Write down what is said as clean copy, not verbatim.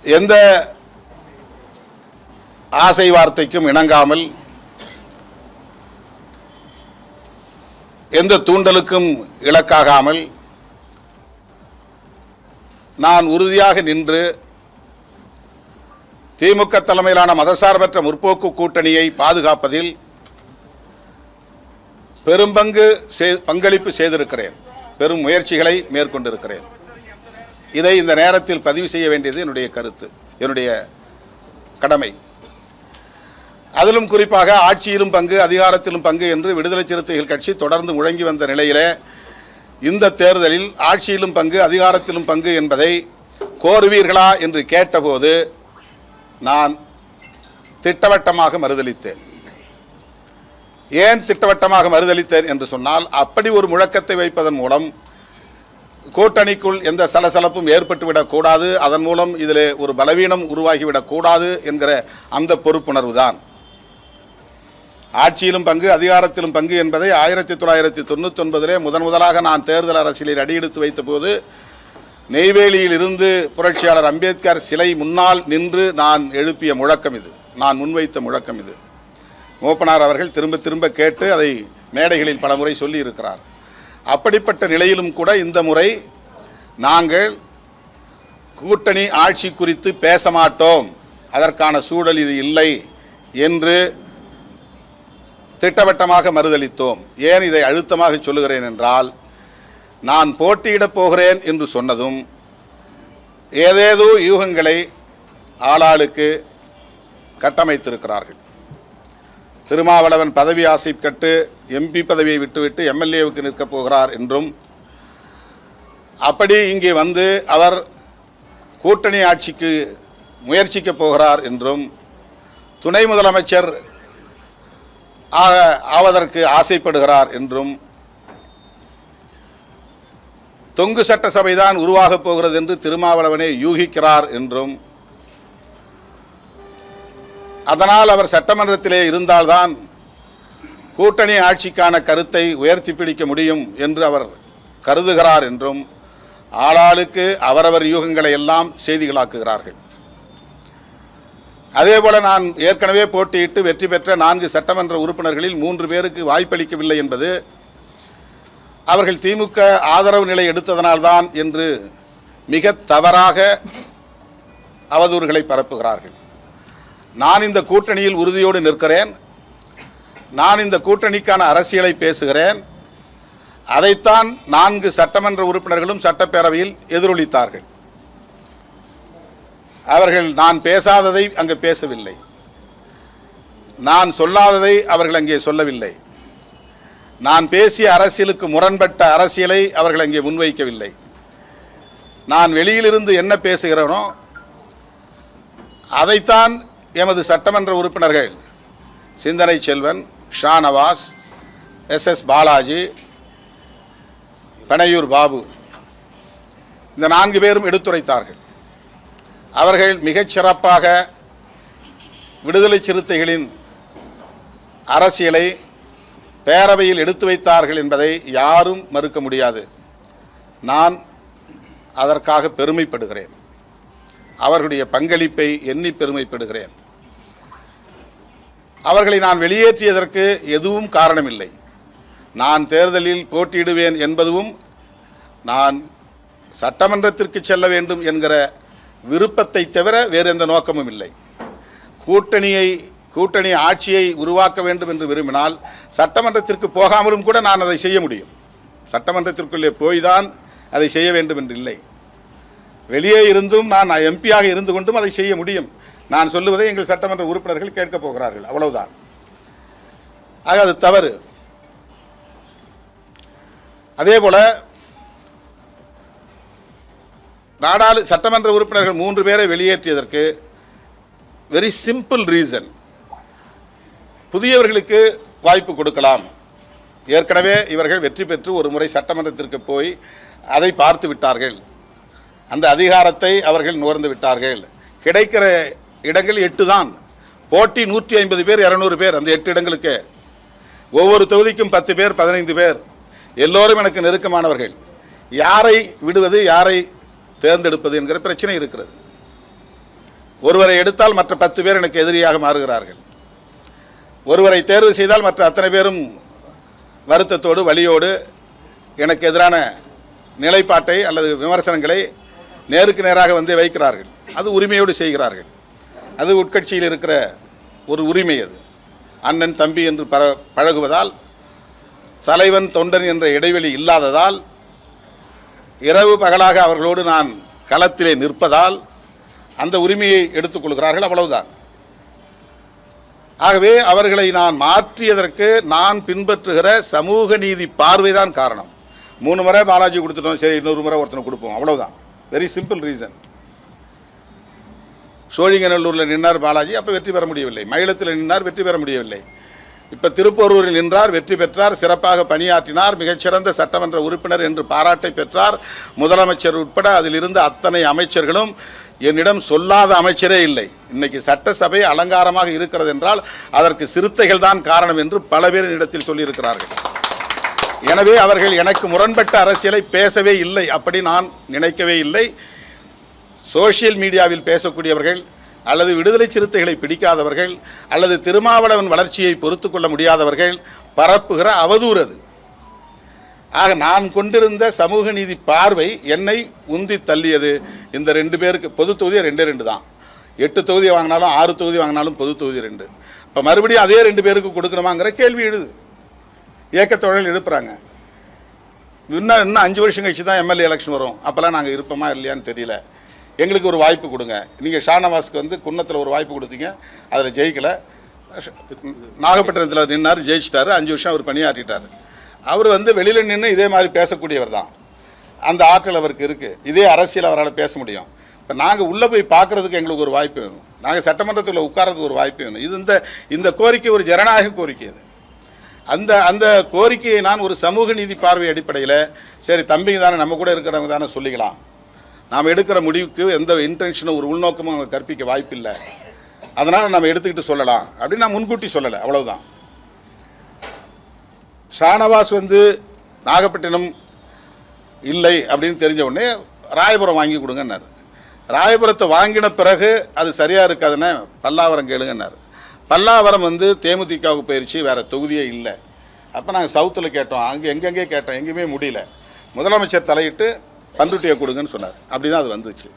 எந்த ஆசை வார்த்தைக்கும் இணங்காமல், எந்த தூண்டலுக்கும் இலக்காகாமல் நான் உறுதியாக நின்று திமுக தலைமையிலான மதசார்பற்ற முற்போக்கு கூட்டணியை பாதுகாப்பதில் பங்களிப்பு செய்திருக்கிறேன், பெரும் முயற்சிகளை மேற்கொண்டிருக்கிறேன். இதை இந்த நேரத்தில் பதிவு செய்ய வேண்டியது என்னுடைய கருத்து, என்னுடைய கடமை. அதிலும் குறிப்பாக ஆட்சியிலும் பங்கு, அதிகாரத்திலும் பங்கு என்று விடுதலை சிறுத்தைகள் கட்சி தொடர்ந்து முழங்கி வந்த நிலையிலே இந்த தேர்தலில் ஆட்சியிலும் பங்கு, அதிகாரத்திலும் பங்கு என்பதை கோருவீர்களா என்று கேட்டபோது நான் திட்டவட்டமாக மறுதளித்தேன். ஏன் திட்டவட்டமாக மறுதளித்தேன் என்று சொன்னால், அப்படி ஒரு முழக்கத்தை வைப்பதன் மூலம் கூட்டணிக்குள் எந்த சலசலப்பும் ஏற்பட்டுவிடக்கூடாது, அதன் மூலம் இதில் ஒரு பலவீனம் உருவாகிவிடக்கூடாது என்கிற அந்த பொறுப்புணர்வு தான். ஆட்சியிலும் பங்கு, அதிகாரத்திலும் பங்கு என்பதை 1999 முதலாக நான் தேர்தல் அரசியலில் அடியெடுத்து வைத்த போது நெய்வேலியில் இருந்து புரட்சியாளர் அம்பேத்கர் சிலை முன்னால் நின்று நான் எழுப்பிய முழக்கம் இது, நான் முன்வைத்த முழக்கம் இது. மூப்பனார் அவர்கள் திரும்ப திரும்ப கேட்டு அதை மேடைகளில் பல முறை சொல்லி இருக்கிறார். அப்படிப்பட்ட நிலையிலும் கூட இந்த முறை நாங்கள் கூட்டணி ஆட்சி குறித்து பேச மாட்டோம், அதற்கான சூழல் இது இல்லை என்று திட்டவட்டமாக மறுதளித்தோம். ஏன் இதை அழுத்தமாக சொல்லுகிறேன் என்றால், நான் போட்டியிடப் போகிறேன் என்று சொன்னதும் ஏதேதோ யூகங்களை ஆளாளுக்கு கட்டமைத்திருக்கிறார்கள். திருமாவளவன் பதவி ஆசை கட்டு எம்பி பதவியை விட்டுவிட்டு எம்எல்ஏவுக்கு நிற்கப் போகிறார் என்றும், அப்படி இங்கே வந்து அவர் கூட்டணி ஆட்சிக்கு முயற்சிக்கப் போகிறார் என்றும், துணை முதலமைச்சர் ஆவதற்கு ஆசைப்படுகிறார் என்றும், தொங்கு சட்டசபை தான் உருவாகப் போகிறது என்று திருமாவளவனே யூகிக்கிறார் என்றும், அதனால் அவர் சட்டமன்றத்திலே இருந்தால்தான் கூட்டணி ஆட்சிக்கான கருத்தை உயர்த்தி பிடிக்க முடியும் என்று அவர் கருதுகிறார் என்றும், ஆளாளுக்கு அவரவர் யூகங்களை எல்லாம் செய்திகளாக்குகிறார்கள். அதேபோல நான் ஏற்கனவே போட்டியிட்டு வெற்றி பெற்ற 4 சட்டமன்ற உறுப்பினர்களில் 3 பேருக்கு வாய்ப்பளிக்கவில்லை என்பது அவர்கள் திமுக ஆதரவு நிலை எடுத்ததனால்தான் என்று மிக தவறாக அவதூறுகளை பரப்புகிறார்கள். நான் இந்த கூட்டணியில் உறுதியோடு நிற்கிறேன், நான் இந்த கூட்டணிக்கான அரசியலை பேசுகிறேன். அதைத்தான் 4 சட்டமன்ற உறுப்பினர்களும் சட்டப்பேரவையில் எதிரொலித்தார்கள். அவர்கள் நான் பேசாததை அங்கே பேசவில்லை, நான் சொல்லாததை அவர்கள் அங்கே சொல்லவில்லை, நான் பேசிய அரசியலுக்கு முரண்பட்ட அரசியலை அவர்கள் அங்கே முன்வைக்கவில்லை. நான் வெளியிலிருந்து என்ன பேசுகிறேனோ அதைத்தான் எமது சட்டமன்ற உறுப்பினர்கள் சிந்தனை செல்வன், ஷாநவாஸ், எஸ் பாலாஜி, பனையூர் பாபு இந்த 4 பேரும் எடுத்துரைத்தார்கள். அவர்கள் மிகச் சிறப்பாக விடுதலை சிறுத்தைகளின் அரசியலை பேரவையில் எடுத்து வைத்தார்கள் என்பதை யாரும் மறுக்க முடியாது. நான் அதற்காக பெருமைப்படுகிறேன், அவர்களுடைய பங்களிப்பை எண்ணி பெருமைப்படுகிறேன். அவர்களை நான் வெளியேற்றியதற்கு எதுவும் காரணமில்லை. நான் தேர்தலில் போட்டியிடுவேன் என்பதும், நான் சட்டமன்றத்திற்கு செல்ல வேண்டும் என்கிற விருப்பத்தை தவிர வேறு எந்த நோக்கமும் இல்லை. கூட்டணி ஆட்சியை உருவாக்க வேண்டும் என்று விரும்பினால் சட்டமன்றத்திற்கு போகாமலும் கூட நான் அதை செய்ய முடியும். சட்டமன்றத்திற்குள்ளே போய்தான் அதை செய்ய வேண்டும் என்று இல்லை. வெளியே இருந்தும் நான் எம்பியாக இருந்து கொண்டும் அதை செய்ய முடியும். நான் சொல்லுவதை எங்கள் சட்டமன்ற உறுப்பினர்கள் கேட்கப் போகிறார்கள், அவ்வளவுதான். ஆக அது தவறு. அதேபோல சட்டமன்ற உறுப்பினர்கள் 3 பேரை வெளியேற்றியதற்கு வெரி சிம்பிள் ரீசன். புதியவர்களுக்கு வாய்ப்பு கொடுக்கலாம். ஏற்கனவே இவர்கள் வெற்றி பெற்று ஒரு முறை சட்டமன்றத்திற்கு போய் அதை பார்த்து விட்டார்கள், அந்த அதிகாரத்தை அவர்கள் நுகர்ந்து விட்டார்கள். கிடைக்கிற இடங்கள் 8 தான். போட்டி 150 பேர், 200 பேர். அந்த 8 இடங்களுக்கு ஒவ்வொரு தொகுதிக்கும் 10 பேர், 15 பேர், எல்லோரும் எனக்கு நெருக்கமானவர்கள். யாரை விடுவது, யாரை தேர்ந்தெடுப்பது என்கிற பிரச்சனை இருக்கிறது. ஒருவரை எடுத்தால் மற்ற 10 பேர் எனக்கு எதிரியாக மாறுகிறார்கள். ஒருவரை தேர்வு செய்தால் மற்ற அத்தனை பேரும் வருத்தத்தோடு வலியோடு எனக்கு எதிரான நிலைப்பாட்டை அல்லது விமர்சனங்களை நேருக்கு நேராக வந்து வைக்கிறார்கள். அது உரிமையோடு செய்கிறார்கள். அது உட்கட்சியில் இருக்கிற ஒரு உரிமை. அது அண்ணன் தம்பி என்று பழகுவதால், தலைவன் தொண்டன் என்ற இடைவெளி இல்லாததால், இரவு பகலாக அவர்களோடு நான் களத்திலே நிற்பதால் அந்த உரிமையை எடுத்துக்கொள்கிறார்கள். அவ்வளவுதான். ஆகவே அவர்களை நான் மாற்றியதற்கு நான் பின்பற்றுகிற சமூக நீதி பார்வைதான் காரணம். 3 முறை பாலாஜி கொடுத்துட்டோம், சரி இன்னொரு முறை ஒருத்தனை கொடுப்போம், அவ்வளவுதான். Very simple reason. சோழிங்கநல்லூரில் நின்றார் பாலாஜி, அப்போ வெற்றி பெற முடியவில்லை. மயிலத்தில் நின்றார், வெற்றி பெற முடியவில்லை. இப்போ திருப்போரூரில் நின்றார், வெற்றி பெற்றார், சிறப்பாக பணியாற்றினார், மிகச்சிறந்த சட்டமன்ற உறுப்பினர் என்று பாராட்டை பெற்றார். முதலமைச்சர் உட்பட அதில் இருந்த அத்தனை அமைச்சர்களும், என்னிடம் சொல்லாத அமைச்சரே இல்லை. இன்னைக்கு சட்டசபை அலங்காரமாக இருக்கிறது என்றால் அதற்கு சிறுத்தைகள் தான் காரணம் என்று பல பேர் இடத்தில் சொல்லியிருக்கிறார்கள். எனவே அவர்கள் எனக்கு முரண்பட்ட அரசியலை பேசவே இல்லை, அப்படி நான் நினைக்கவே இல்லை. சோசியல் மீடியாவில் பேசக்கூடியவர்கள் அல்லது விடுதலை சிறுத்தைகளை பிடிக்காதவர்கள் அல்லது திருமாவளவன் வளர்ச்சியை பொறுத்து கொள்ள முடியாதவர்கள் பரப்புகிற அவதூறு அது. ஆக நான் கொண்டிருந்த சமூக நீதி பார்வை என்னை உந்தி தள்ளியது. இந்த 2 பேருக்கு பொது தொகுதி 2 தான். 8 தொகுதி வாங்கினாலும் 6 தொகுதி வாங்கினாலும் பொது தொகுதி 2. இப்போ மறுபடியும் அதே 2 பேருக்கு கொடுக்கணுமாங்கிற கேள்வி எழுது. இயக்கத்தொழில் எழுப்புறாங்க. இன்னும் 5 வருஷம் கழிச்சு தான் எம்எல்ஏ எலெக்ஷன் வரும். அப்போல்லாம் நாங்கள் இருப்போமா இல்லையான்னு தெரியல. எங்களுக்கு ஒரு வாய்ப்பு கொடுங்க. நீங்கள் ஷானவாஸ்க்கு வந்து குன்னத்தில் ஒரு வாய்ப்பு கொடுத்தீங்க, அதில் ஜெயிக்கலை. நாகப்பட்டினத்தில் நின்னார், ஜெயிச்சிட்டாரு. 5 வருஷம் அவர் பணியாற்றிட்டார். அவர் வந்து வெளியில் நின்று இதே மாதிரி பேசக்கூடியவர் தான். அந்த ஆற்றல் அவருக்கு இருக்குது. இதே அரசியல் அவரால் பேச முடியும். இப்போ நாங்கள் உள்ளே போய் பார்க்குறதுக்கு எங்களுக்கு ஒரு வாய்ப்பு வேணும். நாங்கள் சட்டமன்றத்தில் உட்கார்றதுக்கு ஒரு வாய்ப்பு வேணும். இது இந்த கோரிக்கை ஒரு ஜனநாயக கோரிக்கை. அது அந்த கோரிக்கையை நான் ஒரு சமூக நீதி பார்வை அடிப்படையில், சரி தம்பிங்க தானே, நம்ம கூட இருக்கிறவங்க தானே சொல்லிக்கலாம், நாம் எடுக்கிற முடிவுக்கு எந்த இன்டென்ஷனும் ஒரு உள்நோக்கமும் அவங்க கற்பிக்க வாய்ப்பில்லை, அதனால் நம்ம எடுத்துக்கிட்டு சொல்லலாம் அப்படின்னு நான் முன்கூட்டி சொல்லலை. அவ்வளவுதான். ஷானவாஸ் வந்து நாகப்பட்டினம் இல்லை அப்படின்னு தெரிஞ்ச உடனே ராயபுரம் வாங்கி கொடுங்கன்னார். ராயபுரத்தை வாங்கின பிறகு அது சரியாக இருக்காதுன்னு பல்லாவரம் கேளுங்கன்னார். பல்லாவரம் வந்து தேமுதிகவுக்கு போயிடுச்சு, வேறு தொகுதியே இல்லை. அப்போ நாங்கள் சவுத்தில் கேட்டோம், அங்கே எங்கெங்கே கேட்டோம், எங்கேயுமே முடியல. முதலமைச்சர் தலையிட்டு பண்ருட்டியை கொடுங்கன்னு சொன்னார். அப்படி தான் அது வந்துச்சு.